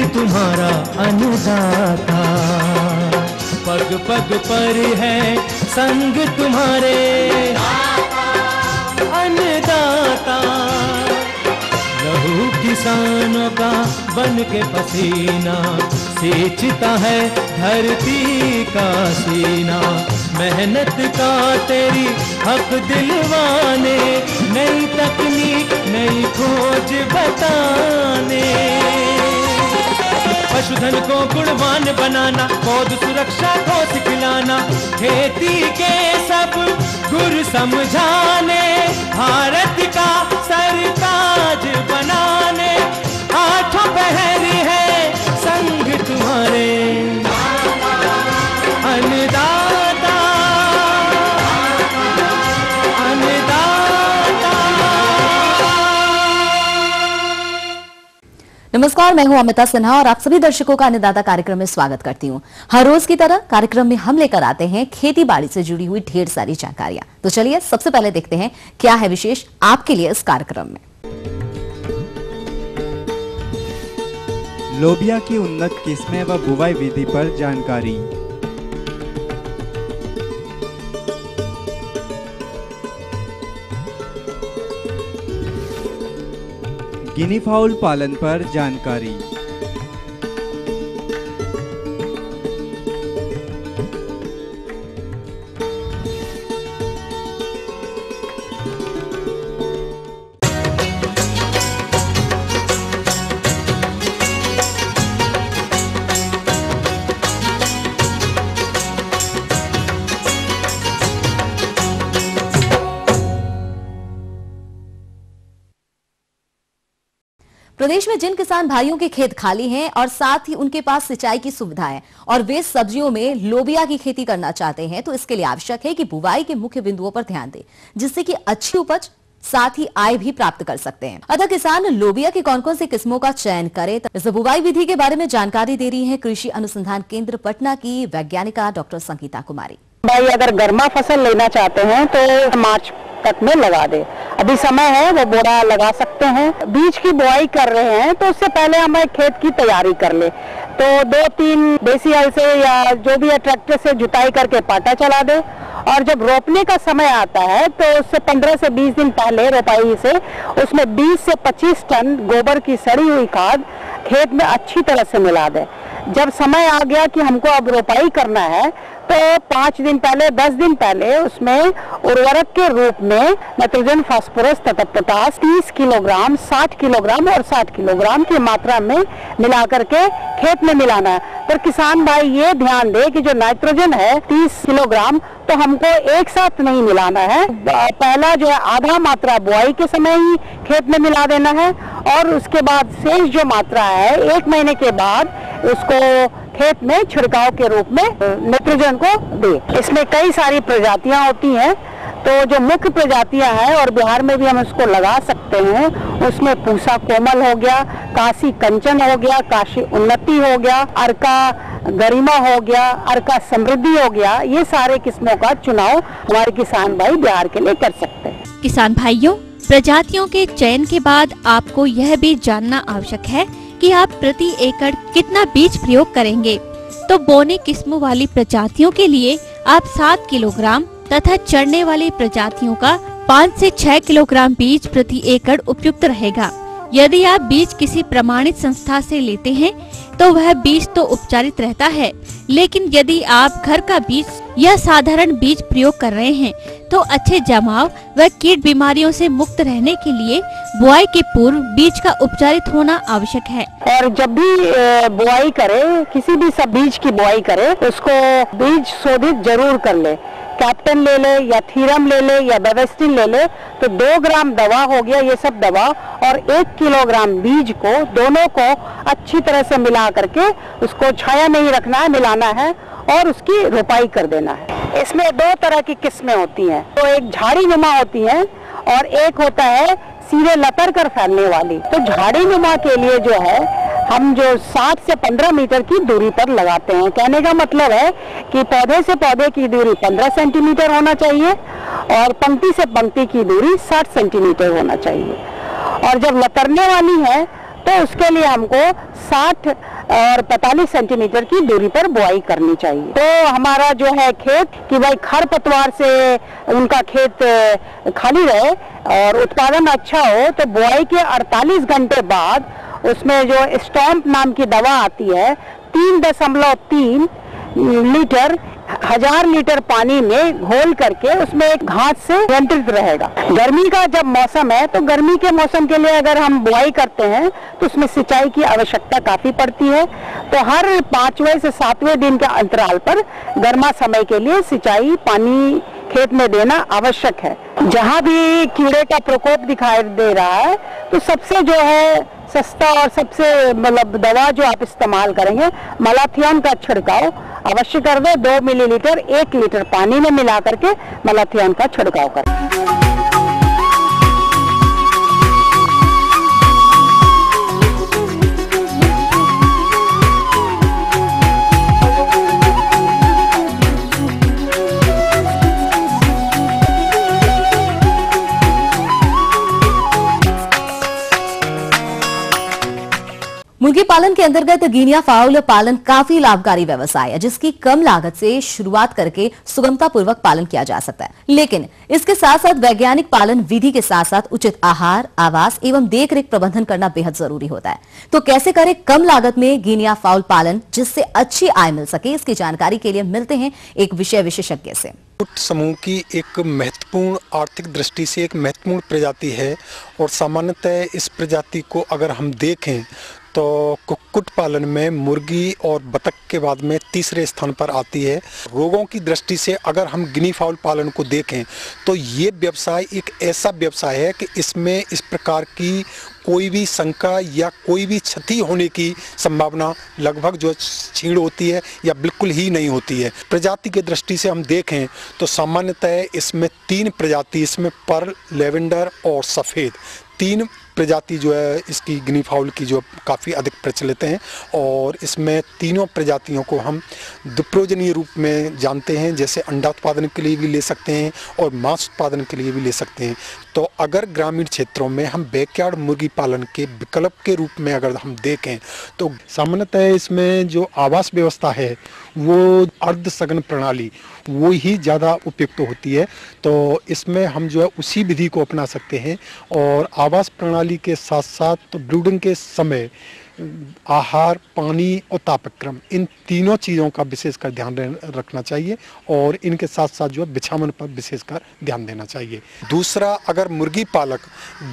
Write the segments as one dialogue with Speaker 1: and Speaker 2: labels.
Speaker 1: तुम्हारा अन्नदाता। पग पग पर है संग तुम्हारे अन्नदाता। लहू किसानों का बन के पसीना सींचता है धरती का सीना। मेहनत का तेरी हक दिलवाने, नई तकनीक नई खोज बताने। पशुधन को गुणवान बनाना, पौध सुरक्षा को सिखलाना, खेती के सब गुर समझाने, भारत का सरताज बनाने। आठों पहर है संग तुम्हारे अन्नदाता अन्नदाता।
Speaker 2: नमस्कार, मैं हूं अमिता सिन्हा और आप सभी दर्शकों का अन्नदाता कार्यक्रम में स्वागत करती हूं। हर रोज की तरह कार्यक्रम में हम लेकर आते हैं खेती बाड़ी से जुड़ी हुई ढेर सारी जानकारियां। तो चलिए सबसे पहले देखते हैं क्या है विशेष आपके लिए इस कार्यक्रम में।
Speaker 3: लोबिया की उन्नत किस्में व बुवाई विधि पर जानकारी। गिनी फाउल पालन पर जानकारी।
Speaker 2: प्रदेश में जिन किसान भाइयों के खेत खाली हैं और साथ ही उनके पास सिंचाई की सुविधा है और वे सब्जियों में लोबिया की खेती करना चाहते हैं, तो इसके लिए आवश्यक है कि बुवाई के मुख्य बिंदुओं पर ध्यान दें, जिससे कि अच्छी उपज साथ ही आय भी प्राप्त कर सकते हैं। अतः किसान लोबिया की कौन कौन सी किस्मों का चयन करे, इस बुवाई विधि के बारे में जानकारी दे रही है कृषि अनुसंधान केंद्र पटना की वैज्ञानिका डॉक्टर संगीता कुमारी।
Speaker 4: भाई अगर गर्मा फसल लेना चाहते हैं तो मार्च तक में लगा दे, अभी समय है, वो बोरा लगा सकते हैं। बीज की बुआई कर रहे हैं तो उससे पहले हमें खेत की तैयारी कर ले, तो 2-3 देसी हल से या जो भी है ट्रैक्टर से जुताई करके पाटा चला दे। और जब रोपने का समय आता है तो उससे 15 से 20 दिन पहले रोपाई से उसमें 20 से 25 टन गोबर की सड़ी हुई खाद खेत में अच्छी तरह से मिला दे। जब समय आ गया कि हमको अब रोपाई करना है तो 5 दिन पहले 10 दिन पहले उसमें उर्वरक के रूप में नाइट्रोजन, फास्फोरस तथा पोटास 30 किलोग्राम, 60 किलोग्राम और 60 किलोग्राम की मात्रा में मिला करके खेत में मिलाना है। पर किसान भाई ये ध्यान दे कि जो नाइट्रोजन है 30 किलोग्राम तो हमको एक साथ नहीं मिलाना है। पहला जो है आधा मात्रा बुआई के समय ही खेत में मिला देना है और उसके बाद शेष जो मात्रा है 1 महीने के बाद उसको खेत में छिड़काव के रूप में नाइट्रोजन को दे। इसमें कई सारी प्रजातियां होती हैं, तो जो मुख्य प्रजातियां हैं और बिहार में भी हम इसको लगा सकते हैं, उसमें पूसा कोमल हो गया, काशी कंचन हो गया, काशी उन्नति हो गया, अर्का गरिमा हो गया, अर्का समृद्धि हो गया। ये सारे किस्मों का चुनाव हमारे किसान भाई बिहार के लिए कर सकते हैं।
Speaker 5: किसान भाइयों, प्रजातियों के चयन के बाद आपको यह भी जानना आवश्यक है कि आप प्रति एकड़ कितना बीज प्रयोग करेंगे। तो बोने किस्मों वाली प्रजातियों के लिए आप 7 किलोग्राम तथा चढ़ने वाली प्रजातियों का 5 से 6 किलोग्राम बीज प्रति एकड़ उपयुक्त रहेगा। यदि आप बीज किसी प्रमाणित संस्था से लेते हैं तो वह बीज तो उपचारित रहता है, लेकिन यदि आप घर का बीज या साधारण बीज प्रयोग कर रहे हैं तो अच्छे जमाव व कीट बीमारियों से मुक्त रहने के लिए बुआई के पूर्व बीज का उपचारित होना आवश्यक है।
Speaker 4: और जब भी बुआई करे, किसी भी सब बीज की बुआई करे, उसको बीज शोधित जरूर कर ले। कैप्टन ले ले या थीरम ले ले या बेवेस्टिन ले ले, तो 2 ग्राम दवा हो गया, ये सब दवा, और 1 किलोग्राम बीज को दोनों को अच्छी तरह से मिला करके उसको छाया नहीं रखना है, मिलाना है और उसकी रोपाई कर देना है। इसमें 2 तरह की किस्में होती हैं, तो एक झाड़ी नुमा होती है और एक होता है सीधे लतर कर फैलने वाली। तो झाड़ी नुमा के लिए जो है हम जो 7 से 15 मीटर की दूरी पर लगाते हैं। कहने का मतलब है कि पौधे से पौधे की दूरी 15 सेंटीमीटर होना चाहिए और पंक्ति से पंक्ति की दूरी 60 सेंटीमीटर होना चाहिए। और जब लतरने वाली है तो उसके लिए हमको 60 और 45 सेंटीमीटर की दूरी पर बुआई करनी चाहिए। तो हमारा जो है खेत कि भाई खरपतवार से उनका खेत खाली रहे और उत्पादन अच्छा हो, तो बुआई के 48 घंटे बाद उसमें जो स्टॉम्प नाम की दवा आती है 3.3 लीटर 1000 लीटर पानी में घोल करके उसमें एक घास से नियंत्रित रहेगा। गर्मी का जब मौसम है तो गर्मी के मौसम के लिए अगर हम बुआई करते हैं तो उसमें सिंचाई की आवश्यकता काफी पड़ती है। तो हर 5वें से 7वें दिन के अंतराल पर गर्मा समय के लिए सिंचाई पानी खेत में देना आवश्यक है। जहाँ भी कीड़े का प्रकोप दिखाई दे रहा है तो सबसे जो है सस्ता और सबसे मतलब दवा जो आप इस्तेमाल करेंगे, मैलाथियन का छिड़काव अवश्य कर दो। 2 मिलीलीटर 1 लीटर पानी में मिला करके मैलाथियन का छिड़काव करें।
Speaker 2: मुर्गी पालन के अंतर्गत गिनिया फाउल पालन काफी लाभकारी व्यवसाय है, जिसकी कम लागत से शुरुआत करके सुगमता पूर्वक पालन किया जा सकता है। लेकिन इसके साथ साथ वैज्ञानिक पालन विधि के साथ साथ उचित आहार, आवास एवं देखरेख प्रबंधन करना बेहद जरूरी होता है। तो कैसे करें कम लागत में गिनिया फाउल पालन जिससे अच्छी आय मिल सके, इसकी जानकारी के लिए मिलते हैं एक विषय विशेषज्ञ से।
Speaker 6: कुक्कुट समूह की एक महत्वपूर्ण आर्थिक दृष्टि से एक महत्वपूर्ण प्रजाति है और सामान्यतः इस प्रजाति को अगर हम देखें तो कुक्कुट पालन में मुर्गी और बतख के बाद में तीसरे स्थान पर आती है। रोगों की दृष्टि से अगर हम गिनी फाउल पालन को देखें तो ये व्यवसाय एक ऐसा व्यवसाय है कि इसमें इस प्रकार की कोई भी शंका या कोई भी क्षति होने की संभावना लगभग जो छीण होती है या बिल्कुल ही नहीं होती है। प्रजाति के दृष्टि से हम देखें तो सामान्यतः इसमें 3 प्रजाति, इसमें पर्ल, लेवेंडर और सफ़ेद, 3 प्रजाति जो है इसकी गिनी फाउल की जो काफ़ी अधिक प्रचलित हैं और इसमें तीनों प्रजातियों को हम द्विप्रयोजनीय रूप में जानते हैं। जैसे अंडा उत्पादन के लिए भी ले सकते हैं और मांस उत्पादन के लिए भी ले सकते हैं। तो अगर ग्रामीण क्षेत्रों में हम बैकयार्ड मुर्गी पालन के विकल्प के रूप में अगर हम देखें तो सामान्यतः इसमें जो आवास व्यवस्था है वो अर्ध सघन प्रणाली वो ही ज़्यादा उपयुक्त होती है। तो इसमें हम जो है उसी विधि को अपना सकते हैं और आवास प्रणाली के साथ साथ तो ब्रूडिंग के समय आहार, पानी और तापक्रम, इन तीनों चीज़ों का विशेषकर ध्यान रखना चाहिए और इनके साथ साथ जो है बिछावन पर विशेषकर ध्यान देना चाहिए। दूसरा, अगर मुर्गी पालक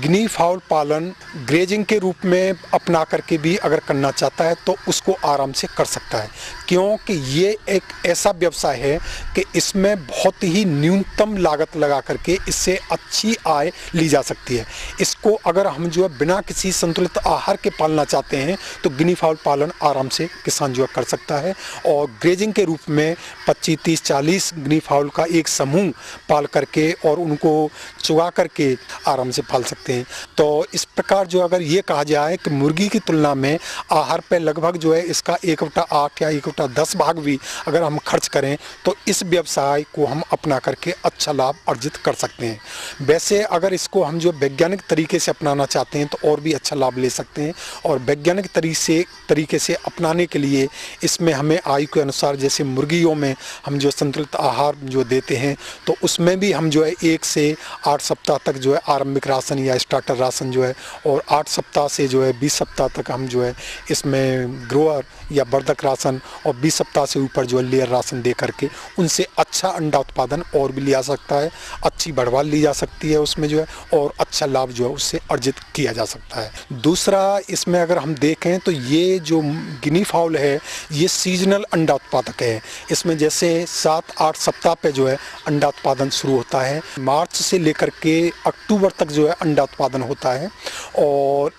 Speaker 6: गिनी फाउल पालन ग्रेजिंग के रूप में अपना करके भी अगर करना चाहता है तो उसको आराम से कर सकता है, क्योंकि ये एक ऐसा व्यवसाय है कि इसमें बहुत ही न्यूनतम लागत लगा करके इससे अच्छी आय ली जा सकती है। इसको अगर हम जो है बिना किसी संतुलित आहार के पालना चाहते हैं तो गिनी फाउल पालन आराम से किसान जो कर सकता है और ग्रेजिंग के रूप में 25, 30, 40 गिनी फाउल का एक समूह पाल करके और उनको चुगा करके आराम से पाल सकते हैं। तो इस प्रकार जो अगर ये कहा जाए कि मुर्गी की तुलना में आहार पे लगभग जो है इसका 1/8 या 1/10 भाग भी अगर हम खर्च करें तो इस व्यवसाय को हम अपना करके अच्छा लाभ अर्जित कर सकते हैं। वैसे अगर इसको हम जो वैज्ञानिक तरीके से अपनाना चाहते हैं तो और भी अच्छा लाभ ले सकते हैं और वैज्ञानिक तरीके से अपनाने के लिए इसमें हमें आयु के अनुसार, जैसे मुर्गियों में हम जो संतुलित आहार जो देते हैं तो उसमें भी हम जो है 1 से 8 सप्ताह तक जो है आरंभिक राशन या स्टार्टर राशन जो है और 8 सप्ताह से जो है 20 सप्ताह तक हम जो है इसमें ग्रोअर या वर्धक राशन और 20 सप्ताह से ऊपर जो है लेयर राशन दे करके उनसे अच्छा अंडा उत्पादन और भी लिया सकता है, अच्छी बढ़वाल ली जा सकती है उसमें जो है और अच्छा लाभ जो है उससे अर्जित किया जा सकता है। दूसरा, इसमें अगर हम देखें तो ये जो गिनी फाउल है ये सीजनल अंडा उत्पादक है। इसमें जैसे 7-8 सप्ताह पे जो है अंडा उत्पादन शुरू होता है, मार्च से लेकर के अक्टूबर तक जो है अंडा उत्पादन होता है और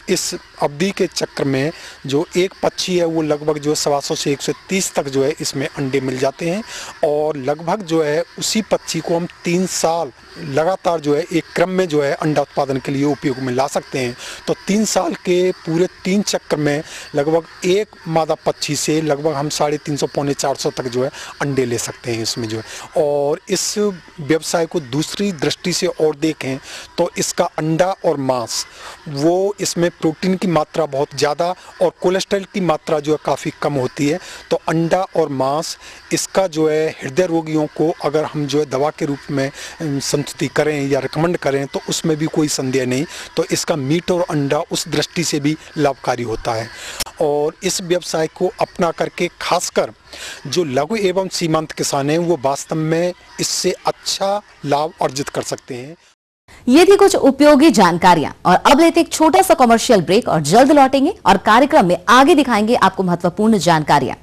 Speaker 6: इस अवधि के चक्र में जो एक पक्षी है वो लगभग जो है 125 से 130 तक जो है इसमें अंडे मिल जाते हैं और लगभग जो है उसी पक्षी को हम 3 साल लगातार जो है एक क्रम में जो है अंडा उत्पादन के लिए उपयोग में ला सकते हैं। तो 3 साल के पूरे 3 चक्र में लगभग एक मादा पक्षी से लगभग हम 350 पौने 400 तक जो है अंडे ले सकते हैं इसमें जो है। और इस व्यवसाय को दूसरी दृष्टि से और देखें तो इसका अंडा और मांस वो इसमें प्रोटीन की की मात्रा बहुत ज़्यादा और कोलेस्ट्रॉल की मात्रा जो है काफ़ी कम होती है। तो अंडा और मांस इसका जो है हृदय रोगियों को अगर हम जो है दवा के रूप में संस्तुति करें या रिकमेंड करें तो उसमें भी कोई संदेह नहीं। तो इसका मीट और अंडा उस दृष्टि से भी लाभकारी होता है। और इस व्यवसाय को अपना करके खासकर जो लघु एवं सीमांत किसान हैं वो वास्तव में इससे अच्छा लाभ अर्जित कर सकते हैं।
Speaker 2: ये थी कुछ उपयोगी जानकारियां और अब लेते एक छोटा सा कमर्शियल ब्रेक और जल्द लौटेंगे और कार्यक्रम में आगे दिखाएंगे आपको महत्वपूर्ण जानकारियां।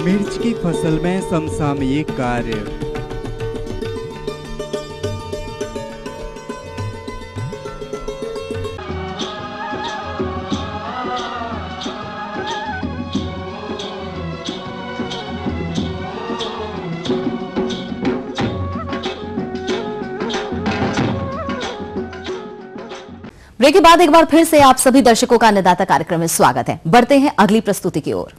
Speaker 3: मिर्च की फसल में समसामयिक कार्य।
Speaker 2: ब्रेक के बाद एक बार फिर से आप सभी दर्शकों का अन्नदाता कार्यक्रम में स्वागत है। बढ़ते हैं अगली प्रस्तुति की ओर।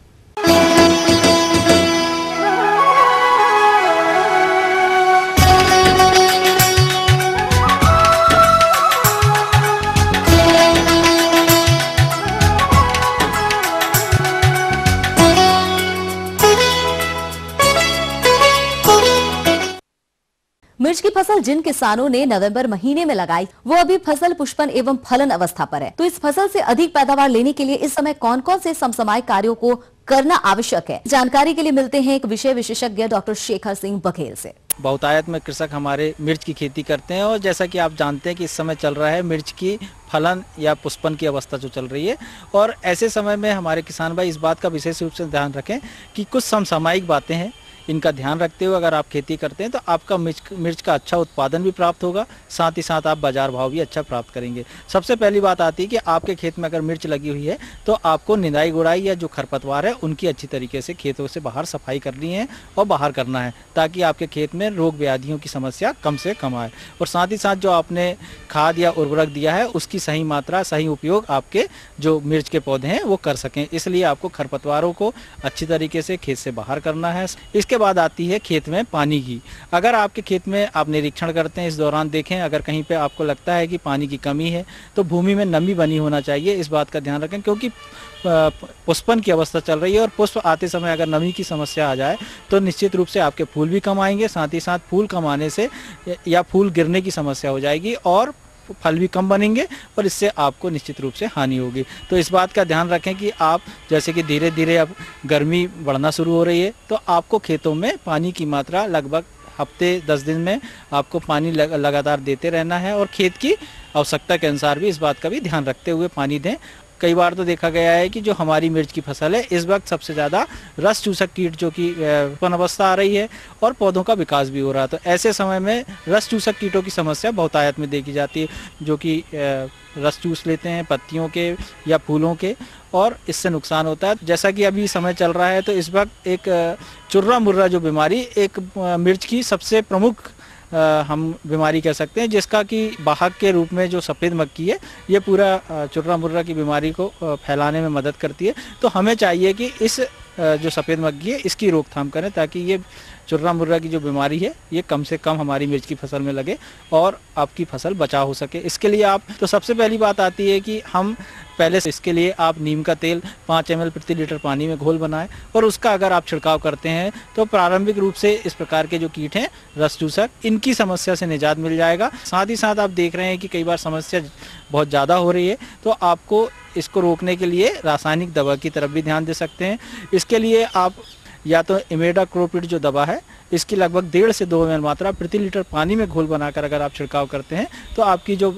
Speaker 2: मिर्च की फसल जिन किसानों ने नवंबर महीने में लगाई वो अभी फसल पुष्पन एवं फलन अवस्था पर है। तो इस फसल से अधिक पैदावार लेने के लिए इस समय कौन कौन से समसामयिक कार्यों को करना आवश्यक है, जानकारी के लिए मिलते हैं एक विषय विशेषज्ञ डॉक्टर शेखर सिंह बघेल से।
Speaker 7: बहुतायत में कृषक हमारे मिर्च की खेती करते हैं और जैसा कि आप जानते हैं कि इस समय चल रहा है मिर्च की फलन या पुष्पन की अवस्था जो चल रही है। और ऐसे समय में हमारे किसान भाई इस बात का विशेष रूप से ध्यान रखें कि कुछ समसामयिक बातें हैं, इनका ध्यान रखते हुए अगर आप खेती करते हैं तो आपका मिर्च का अच्छा उत्पादन भी प्राप्त होगा, साथ ही साथ आप बाजार भाव भी अच्छा प्राप्त करेंगे। सबसे पहली बात आती है कि आपके खेत में अगर मिर्च लगी हुई है तो आपको निंदाई गुड़ाई या जो खरपतवार है उनकी अच्छी तरीके से खेतों से बाहर सफाई करनी है और बाहर करना है, ताकि आपके खेत में रोग व्याधियों की समस्या कम से कम आए। और साथ ही साथ जो आपने खाद या उर्वरक दिया है उसकी सही मात्रा, सही उपयोग आपके जो मिर्च के पौधे हैं वो कर सकें। इसलिए आपको खरपतवारों को अच्छी तरीके से खेत से बाहर करना है। इसके बाद आती है खेत में पानी की। अगर आपके खेत में आप निरीक्षण करते हैं, इस दौरान देखें अगर कहीं पे आपको लगता है कि पानी की कमी है तो भूमि में नमी बनी होना चाहिए, इस बात का ध्यान रखें, क्योंकि पुष्पन की अवस्था चल रही है और पुष्प आते समय अगर नमी की समस्या आ जाए तो निश्चित रूप से आपके फूल भी कम आएंगे, साथ ही साथ फूल कम आने से या फूल गिरने की समस्या हो जाएगी और फल भी कम बनेंगे और इससे आपको निश्चित रूप से हानि होगी। तो इस बात का ध्यान रखें कि आप जैसे कि धीरे धीरे अब गर्मी बढ़ना शुरू हो रही है तो आपको खेतों में पानी की मात्रा लगभग हफ्ते 10 दिन में आपको पानी लगातार देते रहना है और खेत की आवश्यकता के अनुसार भी इस बात का भी ध्यान रखते हुए पानी दें। कई बार तो देखा गया है कि जो हमारी मिर्च की फसल है इस वक्त सबसे ज़्यादा रस चूसक कीट जो कि उत्पन्न अवस्था आ रही है और पौधों का विकास भी हो रहा है। तो ऐसे समय में रस चूसक कीटों की समस्या बहुतायत में देखी जाती है, जो कि रस चूस लेते हैं पत्तियों के या फूलों के और इससे नुकसान होता है। जैसा कि अभी समय चल रहा है तो इस वक्त एक चुर्रा मुर्रा जो बीमारी एक मिर्च की सबसे प्रमुख हम बीमारी कह सकते हैं, जिसका कि वाहक के रूप में जो सफ़ेद मक्खी है ये पूरा चुर्रा मुर्रा की बीमारी को फैलाने में मदद करती है। तो हमें चाहिए कि इस जो सफ़ेद मक्खी है इसकी रोकथाम करें ताकि ये चुर्रा मुर्रा की जो बीमारी है ये कम से कम हमारी मिर्च की फसल में लगे और आपकी फसल बचाव हो सके। इसके लिए आप तो सबसे पहली बात आती है कि हम पहले से इसके लिए आप नीम का तेल 5 ml प्रति लीटर पानी में घोल बनाएं और उसका अगर आप छिड़काव करते हैं तो प्रारंभिक रूप से इस प्रकार के जो कीट हैं रस चूसक, इनकी समस्या से निजात मिल जाएगा। साथ ही साथ आप देख रहे हैं कि कई बार समस्या बहुत ज़्यादा हो रही है तो आपको इसको रोकने के लिए रासायनिक दवा की तरफ भी ध्यान दे सकते हैं। इसके लिए आप या तो इमेडाक्लोप्रिड जो दवा है इसकी लगभग 1.5 से 2 ml मात्रा प्रति लीटर पानी में घोल बनाकर अगर आप छिड़काव करते हैं तो आपकी जो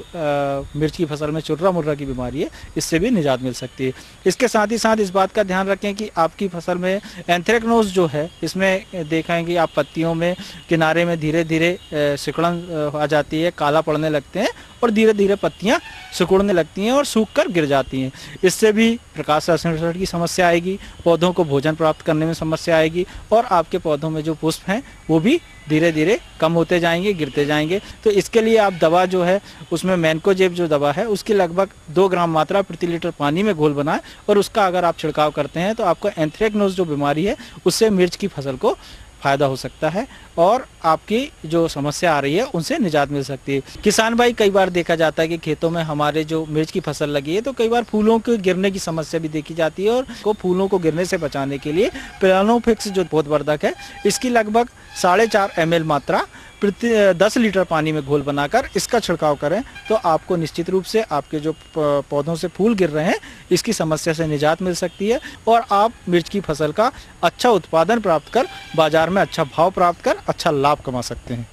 Speaker 7: मिर्च की फसल में चुर्रा मुर्रा की बीमारी है इससे भी निजात मिल सकती है। इसके साथ ही साथ इस बात का ध्यान रखें कि आपकी फसल में एंथ्रेक्नोज जो है इसमें देखेंगे आप पत्तियों में किनारे में धीरे धीरे सिकुड़न आ जाती है, काला पड़ने लगते हैं और धीरे धीरे पत्तियां सिकुड़ने लगती हैं और सूख कर गिर जाती हैं। इससे भी प्रकाश संश्लेषण की समस्या आएगी, पौधों को भोजन प्राप्त करने में समस्या आएगी और आपके पौधों में जो पुष्प हैं वो भी धीरे धीरे कम होते जाएंगे, गिरते जाएंगे। तो इसके लिए आप दवा जो है उसमें मैनकोजेब जो दवा है उसकी लगभग 2 ग्राम मात्रा प्रति लीटर पानी में घोल बनाएं और उसका अगर आप छिड़काव करते हैं तो आपको एंथ्रेक्नोज जो बीमारी है उससे मिर्च की फसल को फायदा हो सकता है और आपकी जो समस्या आ रही है उनसे निजात मिल सकती है। किसान भाई, कई बार देखा जाता है कि खेतों में हमारे जो मिर्च की फसल लगी है तो कई बार फूलों के गिरने की समस्या भी देखी जाती है, और फूलों को गिरने से बचाने के लिए प्लानोफिक्स जो पौधवर्धक है इसकी लगभग 4.5 ml मात्रा प्रति 10 लीटर पानी में घोल बनाकर इसका छिड़काव करें तो आपको निश्चित रूप से आपके जो पौधों से फूल गिर रहे हैं इसकी समस्या से निजात मिल सकती है और आप मिर्च की फसल का अच्छा उत्पादन प्राप्त कर बाजार में अच्छा भाव प्राप्त कर अच्छा लाभ कमा सकते हैं।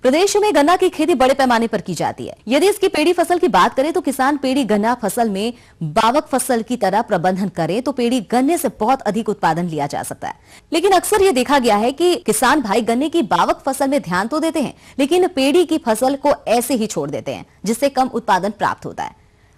Speaker 2: प्रदेश में गन्ना की खेती बड़े पैमाने पर की जाती है। यदि इसकी पेड़ी फसल की बात करें तो किसान पेड़ी गन्ना फसल में बावक फसल की तरह प्रबंधन करें तो पेड़ी गन्ने से बहुत अधिक उत्पादन लिया जा सकता है। लेकिन अक्सर यह देखा गया है कि किसान भाई गन्ने की बावक फसल में ध्यान तो देते हैं लेकिन पेड़ी की फसल को ऐसे ही छोड़ देते हैं जिससे कम उत्पादन प्राप्त होता है।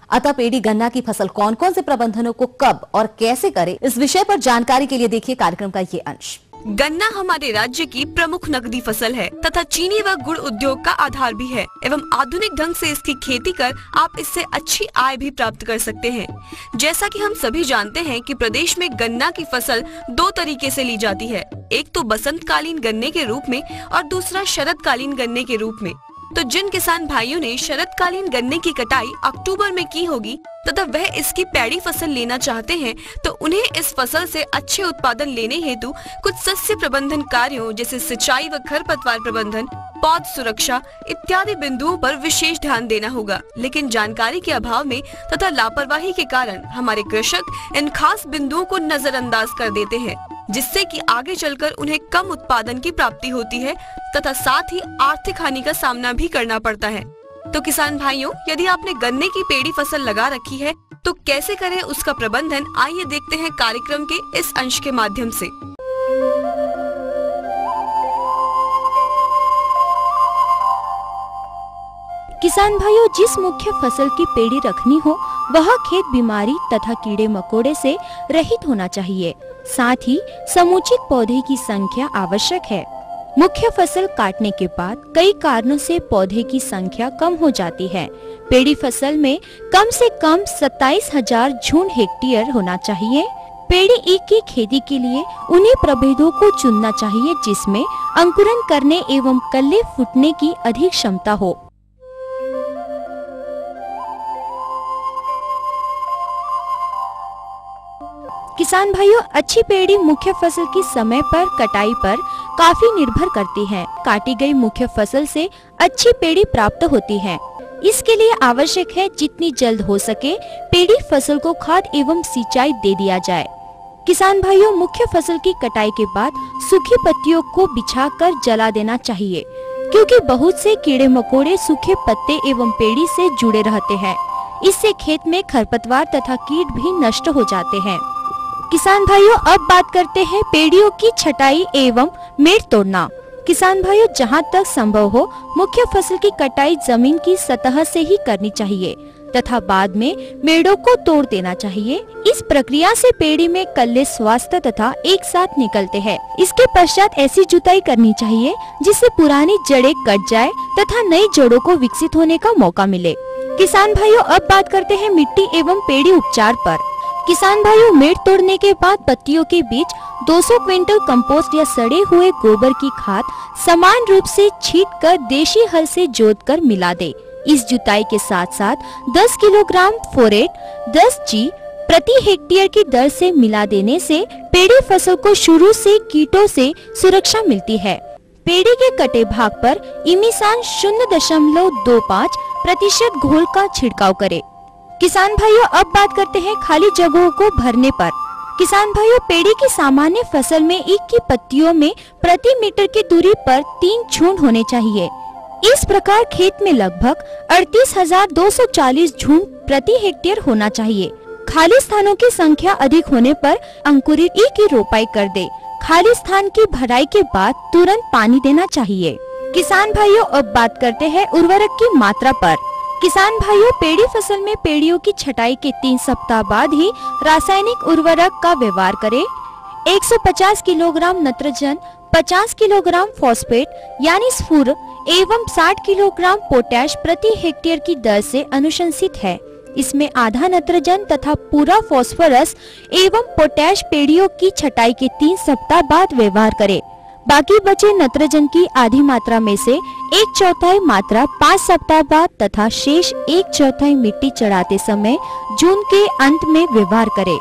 Speaker 2: अतः पेड़ी गन्ना की फसल कौन कौन से प्रबंधनों को कब और कैसे करें, इस विषय पर जानकारी के लिए देखिए कार्यक्रम का ये अंश।
Speaker 8: गन्ना हमारे राज्य की प्रमुख नकदी फसल है तथा चीनी व गुड़ उद्योग का आधार भी है एवं आधुनिक ढंग से इसकी खेती कर आप इससे अच्छी आय भी प्राप्त कर सकते हैं। जैसा कि हम सभी जानते हैं कि प्रदेश में गन्ना की फसल 2 तरीके से ली जाती है, एक तो बसंतकालीन गन्ने के रूप में और दूसरा शरदकालीन गन्ने के रूप में। तो जिन किसान भाइयों ने शरदकालीन गन्ने की कटाई अक्टूबर में की होगी तथा वह इसकी पैड़ी फसल लेना चाहते हैं तो उन्हें इस फसल से अच्छे उत्पादन लेने हेतु कुछ सस्य प्रबंधन कार्यों जैसे सिंचाई व खरपतवार प्रबंधन, पौध सुरक्षा इत्यादि बिंदुओं पर विशेष ध्यान देना होगा। लेकिन जानकारी के अभाव में तथा लापरवाही के कारण हमारे कृषक इन खास बिंदुओं को नजरअंदाज कर देते हैं, जिससे कि आगे चलकर उन्हें कम उत्पादन की प्राप्ति होती है तथा साथ ही आर्थिक हानि का सामना भी करना पड़ता है। तो किसान भाइयों, यदि आपने गन्ने की पेड़ी फसल लगा रखी है तो कैसे करें उसका प्रबंधन, आइए देखते हैं कार्यक्रम के इस अंश के माध्यम से।
Speaker 5: किसान भाइयों, जिस मुख्य फसल की पेड़ी रखनी हो वह खेत बीमारी तथा कीड़े मकोड़े से रहित होना चाहिए। साथ ही समुचित पौधे की संख्या आवश्यक है। मुख्य फसल काटने के बाद कई कारणों से पौधे की संख्या कम हो जाती है। पेड़ी फसल में कम से कम 27,000 झुंड हेक्टेयर होना चाहिए। पेड़ी ईख की खेती के लिए उन्हीं प्रभेदों को चुनना चाहिए जिसमें अंकुरन करने एवं कल्ले फूटने की अधिक क्षमता हो। किसान भाइयों, अच्छी पेड़ी मुख्य फसल की समय पर कटाई पर काफी निर्भर करती है। काटी गई मुख्य फसल से अच्छी पेड़ी प्राप्त होती है। इसके लिए आवश्यक है जितनी जल्द हो सके पेड़ी फसल को खाद एवं सिंचाई दे दिया जाए। किसान भाइयों, मुख्य फसल की कटाई के बाद सूखी पत्तियों को बिछाकर जला देना चाहिए, क्योंकि बहुत से कीड़े मकोड़े सूखे पत्ते एवं पेड़ी से जुड़े रहते हैं। इससे खेत में खरपतवार तथा कीट भी नष्ट हो जाते हैं। किसान भाइयों, अब बात करते हैं पेड़ियों की छटाई एवं मेड़ तोड़ना। किसान भाइयों, जहां तक संभव हो मुख्य फसल की कटाई जमीन की सतह से ही करनी चाहिए तथा बाद में मेड़ों को तोड़ देना चाहिए। इस प्रक्रिया से पेड़ी में कल्ले स्वस्थ तथा एक साथ निकलते हैं। इसके पश्चात ऐसी जुताई करनी चाहिए जिससे पुरानी जड़ें कट जाए तथा नई जड़ों को विकसित होने का मौका मिले। किसान भाइयों, अब बात करते हैं मिट्टी एवं पेड़ी उपचार पर। किसान भाइयों, मेड़ तोड़ने के बाद पत्तियों के बीच 200 क्विंटल कंपोस्ट या सड़े हुए गोबर की खाद समान रूप से छींटकर देशी हल से जोतकर मिला दे। इस जुताई के साथ साथ 10 किलोग्राम फोरेट 10 G प्रति हेक्टेयर की दर से मिला देने से पेड़ी फसल को शुरू से कीटों से सुरक्षा मिलती है। पेड़ी के कटे भाग पर इमिसान 0.25% घोल का छिड़काव करे। किसान भाइयों, अब बात करते हैं खाली जगहों को भरने पर। किसान भाइयों, पेड़ी की सामान्य फसल में ईख की पत्तियों में प्रति मीटर की दूरी पर 3 झुंड होने चाहिए। इस प्रकार खेत में लगभग 38,240 झुंड प्रति हेक्टेयर होना चाहिए। खाली स्थानों की संख्या अधिक होने पर अंकुरित ईख की रोपाई कर दे। खाली स्थान की भराई के बाद तुरंत पानी देना चाहिए। किसान भाइयों, अब बात करते हैं उर्वरक की मात्रा पर। किसान भाइयों, पेड़ी फसल में पेड़ियों की छटाई के 3 सप्ताह बाद ही रासायनिक उर्वरक का व्यवहार करें। 150 किलोग्राम नत्रजन, 50 किलोग्राम फॉस्फेट यानी स्फूर एवं 60 किलोग्राम पोटैश प्रति हेक्टेयर की दर से अनुशंसित है। इसमें आधा नत्रजन तथा पूरा फास्फोरस एवं पोटैश पेड़ियों की छटाई के 3 सप्ताह बाद व्यवहार करें। बाकी बचे नत्रजन की आधी मात्रा में से 1/4 मात्रा 5 सप्ताह बाद तथा शेष 1/4 मिट्टी चढ़ाते समय जून के अंत में व्यवहार करें।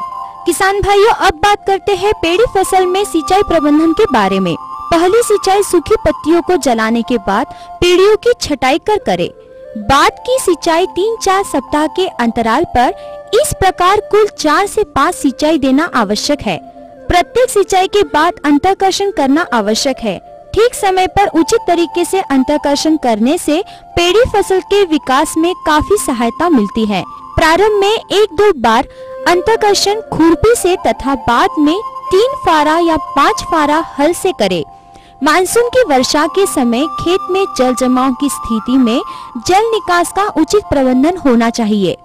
Speaker 5: किसान भाइयों, अब बात करते हैं पेड़ी फसल में सिंचाई प्रबंधन के बारे में। पहली सिंचाई सूखी पत्तियों को जलाने के बाद पेड़ियों की छटाई कर करें। बाद की सिंचाई 3-4 सप्ताह के अंतराल पर इस प्रकार कुल 4 से 5 सिंचाई देना आवश्यक है। प्रत्येक सिंचाई के बाद अंतर्कर्षण करना आवश्यक है। ठीक समय पर उचित तरीके से अंतर्कर्षण करने से पेड़ी फसल के विकास में काफी सहायता मिलती है। प्रारंभ में 1-2 बार अंतर्कर्षण खुरपी से तथा बाद में 3 फारा या 5 फारा हल से करें। मानसून की वर्षा के समय खेत में जल जमाव की स्थिति में जल निकास का उचित प्रबंधन होना चाहिए।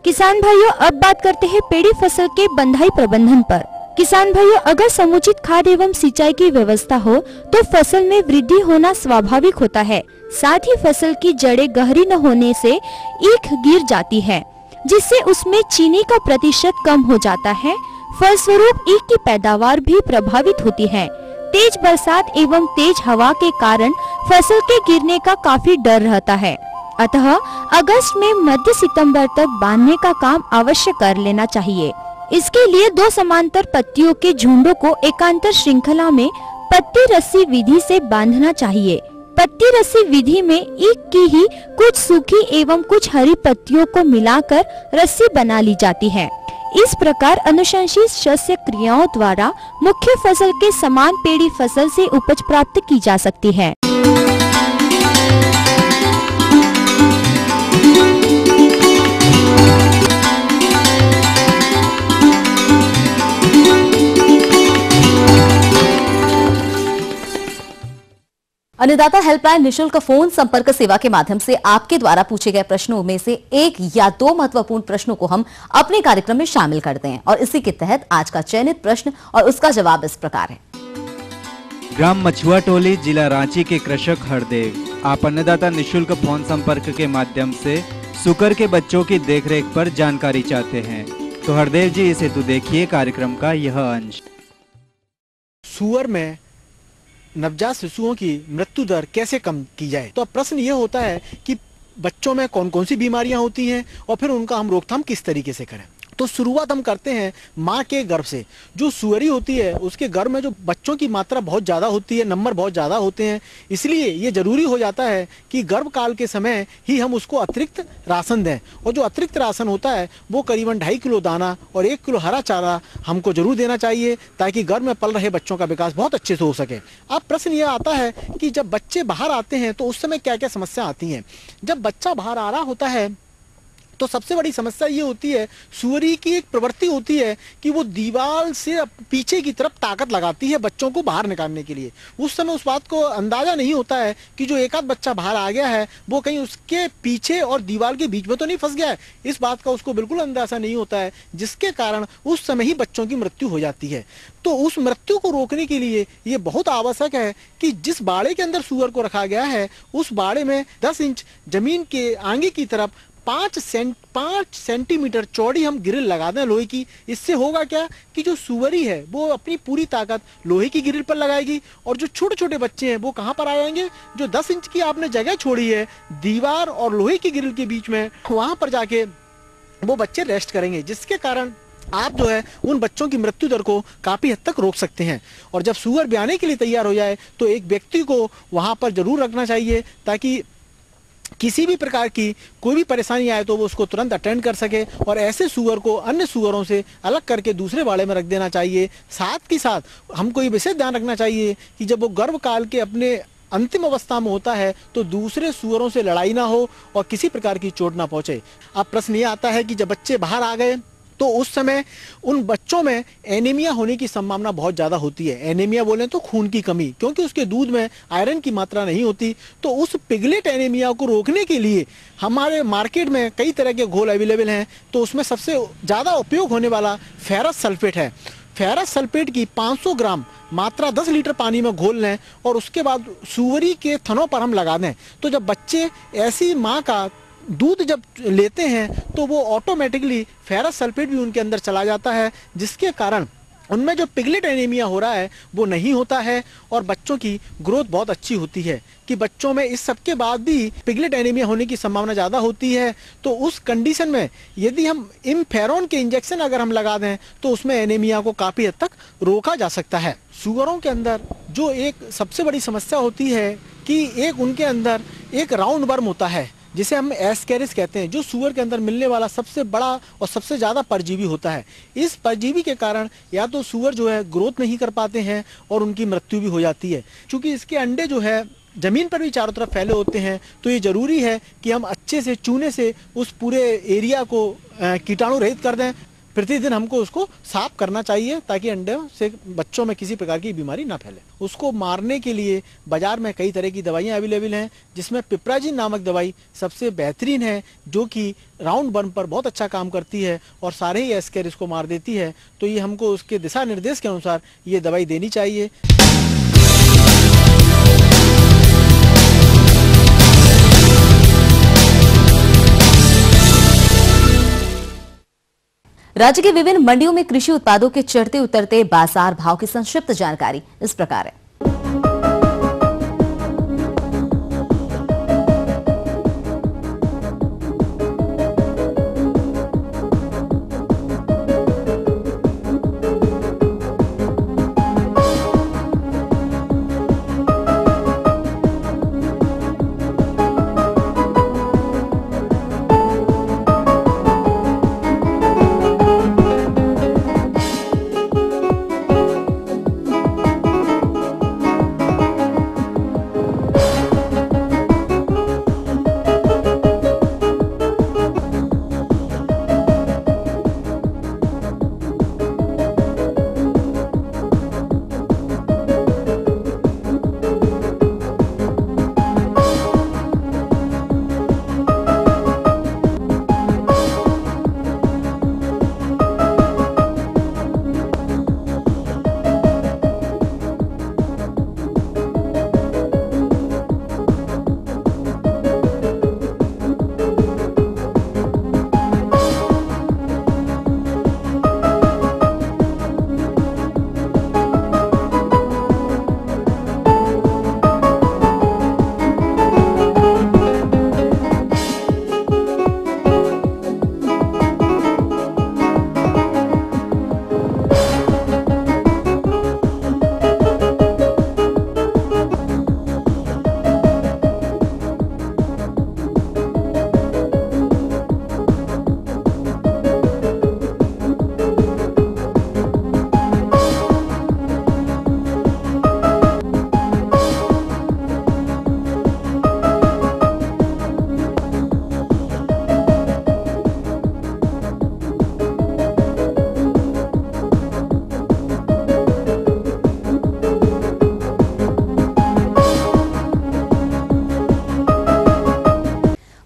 Speaker 5: किसान भाइयों, अब बात करते हैं पेड़ी फसल के बंधाई प्रबंधन पर। किसान भाइयों, अगर समुचित खाद एवं सिंचाई की व्यवस्था हो तो फसल में वृद्धि होना स्वाभाविक होता है। साथ ही फसल की जड़ें गहरी न होने से ईख गिर जाती है, जिससे उसमें चीनी का प्रतिशत कम हो जाता है। फलस्वरूप ईख की पैदावार भी प्रभावित होती है। तेज बरसात एवं तेज हवा के कारण फसल के गिरने का काफी डर रहता है। अतः अगस्त में मध्य सितंबर तक बांधने का काम अवश्य कर लेना चाहिए। इसके लिए 2 समांतर पत्तियों के झुंडों को एकांतर श्रृंखला में पत्ती रस्सी विधि से बांधना चाहिए। पत्ती रस्सी विधि में ईख की ही कुछ सूखी एवं कुछ हरी पत्तियों को मिलाकर रस्सी बना ली जाती है। इस प्रकार अनुशंसित शस्य क्रियाओं द्वारा मुख्य फसल के समान पेड़ी फसल से उपज प्राप्त की जा सकती है।
Speaker 2: अन्नदाता हेल्पलाइन निशुल्क फोन संपर्क सेवा के माध्यम से आपके द्वारा पूछे गए प्रश्नों में से 1 या 2 महत्वपूर्ण प्रश्नों को हम अपने कार्यक्रम में शामिल करते हैं और इसी के तहत आज का चयनित प्रश्न और उसका जवाब इस प्रकार है।
Speaker 3: ग्राम मछुआ टोली, जिला रांची के कृषक हरदेव, आप अन्नदाता निशुल्क फोन संपर्क के माध्यम से सुकर के बच्चों की देखरेख पर जानकारी चाहते हैं। तो हरदेव जी, इसे तो देखिए कार्यक्रम का यह अंश।
Speaker 9: सुअर में नवजात शिशुओं की मृत्यु दर कैसे कम की जाए। तो अब प्रश्न ये होता है कि बच्चों में कौन कौन सी बीमारियां होती हैं और फिर उनका हम रोकथाम किस तरीके से करें। तो शुरुआत हम करते हैं माँ के गर्भ से। जो सुअरी होती है उसके गर्भ में जो बच्चों की मात्रा बहुत ज़्यादा होती है, नंबर बहुत ज़्यादा होते हैं, इसलिए ये ज़रूरी हो जाता है कि गर्भकाल के समय ही हम उसको अतिरिक्त राशन दें। और जो अतिरिक्त राशन होता है वो करीबन 2.5 किलो दाना और 1 किलो हरा चारा हमको जरूर देना चाहिए, ताकि गर्भ में पल रहे बच्चों का विकास बहुत अच्छे से हो सके। अब प्रश्न ये आता है कि जब बच्चे बाहर आते हैं तो उस समय क्या क्या समस्या आती हैं। जब बच्चा बाहर आ रहा होता है तो सबसे बड़ी समस्या ये होती है, सुअरी की एक प्रवृत्ति होती है कि वो दीवार से पीछे की तरफ ताकत लगाती है बच्चों को बाहर निकालने के लिए। उस समय उस बात को अंदाजा नहीं होता है कि जो एक आध बच्चा बाहर आ गया है वो कहीं उसके पीछे और दीवार के बीच में तो नहीं फंस गया है। इस बात का उसको बिल्कुल अंदाजा नहीं होता है, जिसके कारण उस समय ही बच्चों की मृत्यु हो जाती है। तो उस मृत्यु को रोकने के लिए ये बहुत आवश्यक है कि जिस बाड़े के अंदर सुअर को रखा गया है उस बाड़े में 10 इंच जमीन के आगे की तरफ 5 सेंटीमीटर चौड़ी हम ग्रिल लगा दें लोहे की। इससे होगा क्या कि जो सुअरी है वो अपनी पूरी ताकत लोहे की ग्रिल पर लगाएगी और जो छोटे छोटे बच्चे हैं वो कहाँ पर आ जाएंगे, जो 10 इंच की आपने जगह छोड़ी है दीवार और लोहे की ग्रिल के बीच में, वहां पर जाके वो बच्चे रेस्ट करेंगे, जिसके कारण आप जो है उन बच्चों की मृत्यु दर को काफी हद तक रोक सकते हैं। और जब सुअर ब्याने के लिए तैयार हो जाए तो एक व्यक्ति को वहां पर जरूर रखना चाहिए, ताकि किसी भी प्रकार की कोई भी परेशानी आए तो वो उसको तुरंत अटेंड कर सके और ऐसे सुअर को अन्य सुअरों से अलग करके दूसरे बाड़े में रख देना चाहिए। साथ ही साथ हमको ये विशेष ध्यान रखना चाहिए कि जब वो गर्भकाल के अपने अंतिम अवस्था में होता है तो दूसरे सुअरों से लड़ाई ना हो और किसी प्रकार की चोट ना पहुंचे। अब प्रश्न ये आता है कि जब बच्चे बाहर आ गए तो उस समय उन बच्चों में एनीमिया होने की संभावना बहुत ज़्यादा होती है। एनीमिया बोलें तो खून की कमी, क्योंकि उसके दूध में आयरन की मात्रा नहीं होती। तो उस पिगलेट एनीमिया को रोकने के लिए हमारे मार्केट में कई तरह के घोल अवेलेबल हैं। तो उसमें सबसे ज़्यादा उपयोग होने वाला फेरस सल्फेट है। फेरस सल्फेट की 500 ग्राम मात्रा 10 लीटर पानी में घोल लें और उसके बाद सुअरी के थनों पर हम लगा दें। तो जब बच्चे ऐसी माँ का दूध जब लेते हैं तो वो ऑटोमेटिकली फेरस सल्फेट भी उनके अंदर चला जाता है, जिसके कारण उनमें जो पिगलेट एनीमिया हो रहा है वो नहीं होता है और बच्चों की ग्रोथ बहुत अच्छी होती है। कि बच्चों में इस सब के बाद भी पिगलेट एनीमिया होने की संभावना ज़्यादा होती है, तो उस कंडीशन में यदि हम इम्फेरॉन के इंजेक्शन अगर हम लगा दें तो उसमें एनीमिया को काफ़ी हद तक रोका जा सकता है। सुअरों के अंदर जो एक सबसे बड़ी समस्या होती है कि एक उनके अंदर एक राउंड वर्म होता है जिसे हम एस्केरिस कहते हैं, जो सुअर के अंदर मिलने वाला सबसे बड़ा और सबसे ज़्यादा परजीवी होता है। इस परजीवी के कारण या तो सुअर जो है ग्रोथ नहीं कर पाते हैं और उनकी मृत्यु भी हो जाती है। क्योंकि इसके अंडे जो है ज़मीन पर भी चारों तरफ फैले होते हैं, तो ये ज़रूरी है कि हम अच्छे से चूने से उस पूरे एरिया को कीटाणु रहित कर दें। प्रतिदिन हमको उसको साफ करना चाहिए ताकि अंडे से बच्चों में किसी प्रकार की बीमारी ना फैले। उसको मारने के लिए बाजार में कई तरह की दवाइयाँ अवेलेबल हैं, जिसमें पिपराजिन नामक दवाई सबसे बेहतरीन है, जो कि राउंड वर्म पर बहुत अच्छा काम करती है और सारे ही एस्केरिस को मार देती है। तो ये हमको उसके दिशा निर्देश के अनुसार ये दवाई देनी चाहिए।
Speaker 2: राज्य के विभिन्न मंडियों में कृषि उत्पादों के चढ़ते उतरते बाजार भाव की संक्षिप्त जानकारी इस प्रकार है।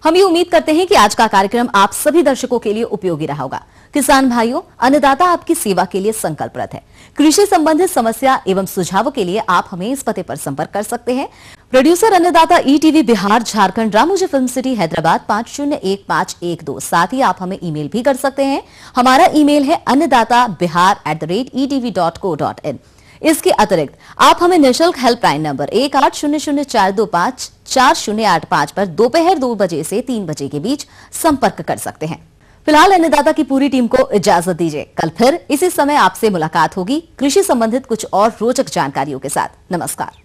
Speaker 2: हम ये उम्मीद करते हैं कि आज का कार्यक्रम आप सभी दर्शकों के लिए उपयोगी रहा होगा। किसान भाइयों, अन्नदाता आपकी सेवा के लिए संकल्परत है। कृषि संबंधित समस्या एवं सुझावों के लिए आप हमें इस पते पर संपर्क कर सकते हैं। प्रोड्यूसर अन्नदाता ETV Bihar Jharkhand, Ramoji film city Hyderabad 501512। साथ ही आप हमें ईमेल भी कर सकते हैं। हमारा ईमेल है annadatabihar@etv.co.in। इसके अतिरिक्त आप हमें निःशुल्क हेल्पलाइन नंबर 1800-425-4085 पर दोपहर 2 बजे से 3 बजे के बीच संपर्क कर सकते हैं। फिलहाल अन्नदाता की पूरी टीम को इजाजत दीजिए। कल फिर इसी समय आपसे मुलाकात होगी कृषि संबंधित कुछ और रोचक जानकारियों के साथ। नमस्कार।